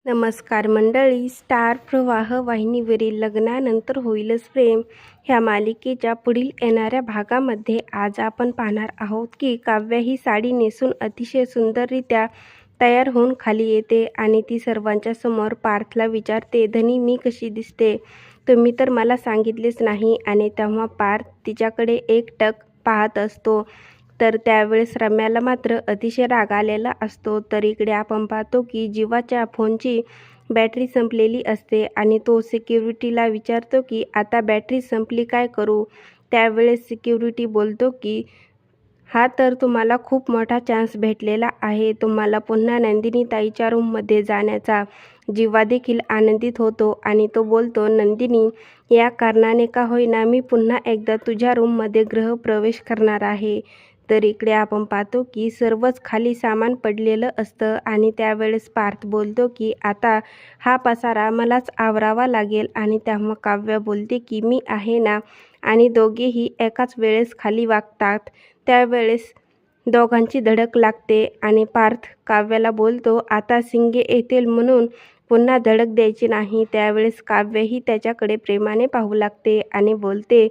नमस्कार मंडळी. स्टार प्रवाह वाहिनीवरील लग्नानंतर होईलच प्रेम ह्या मालिकेच्या पुढील येणाऱ्या भागामध्ये आज आपण पाहणार आहोत की काव्या ही साडी नेसून अतिशय सुंदररित्या तयार होऊन खाली येते आणि ती सर्वांच्या समोर पार्थला विचारते, धनी मी कशी दिसते? तुम्ही तर मला सांगितलेच नाही. आणि तेव्हा पार्थ तिच्याकडे एकटक पाहत असतो. तर त्यावेळेस रम्याला मात्र अतिशय राग आलेला असतो. तर इकडे आपण पाहतो की जीवाच्या फोनची बॅटरी संपलेली असते आणि तो सिक्युरिटीला विचारतो की आता बॅटरी संपली काय करू? त्यावेळेस सिक्युरिटी बोलतो की हा तर तुम्हाला खूप मोठा चान्स भेटलेला आहे. तुम्हाला पुन्हा नंदिनी ताईच्या रूममध्ये जाण्याचा. जीवा देखील आनंदित होतो आणि तो बोलतो, नंदिनी, या कारणाने का होईना मी पुन्हा एकदा तुझ्या रूममध्ये गृहप्रवेश करणार आहे. तर इकडे आपण पाहतो की सर्वच खाली सामान पडलेलं असतं आणि त्यावेळेस पार्थ बोलतो की आता हा पसारा मलाच आवरावा लागेल. आणि तेव्हा काव्य बोलते की मी आहे ना. आणि दोघेही एकाच वेळेस खाली वागतात. त्यावेळेस दोघांची धडक लागते आणि पार्थ काव्याला बोलतो, आता सिंगे येतील म्हणून पुन्हा धडक द्यायची नाही. त्यावेळेस काव्यही त्याच्याकडे प्रेमाने पाहू लागते आणि बोलते,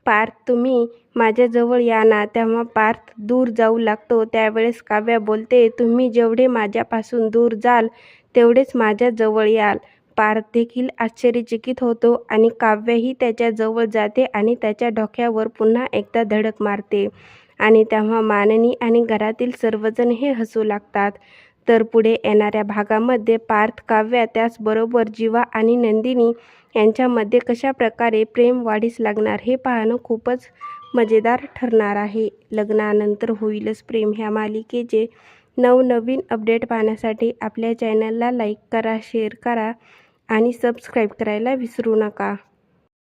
पार्थ तुम्ही माझ्याजवळ या ना. तेव्हा पार्थ दूर जाऊ लागतो. त्यावेळेस काव्या बोलते, तुम्ही जेवढे माझ्यापासून दूर जाल तेवढेच माझ्याजवळ याल. पार्थ देखील आश्चर्यचकित होतो आणि काव्यही त्याच्याजवळ जाते आणि त्याच्या डोक्यावर पुन्हा एकदा धडक मारते. आणि तेव्हा माननी आणि घरातील सर्वजण हे हसू लागतात. तर पुढे येणाऱ्या भागामध्ये पार्थ, काव्या त्याचबरोबर जीवा आणि नंदिनी यांच्यामध्ये कशा प्रकारे प्रेम वाढीस लागणार हे पाहणं खूपच मजेदार ठरणार आहे. लग्नानंतर होईलच प्रेम ह्या मालिकेचे नवनवीन अपडेट पाहण्यासाठी आपल्या चॅनलला लाईक करा, शेअर करा आणि सबस्क्राईब करायला विसरू नका.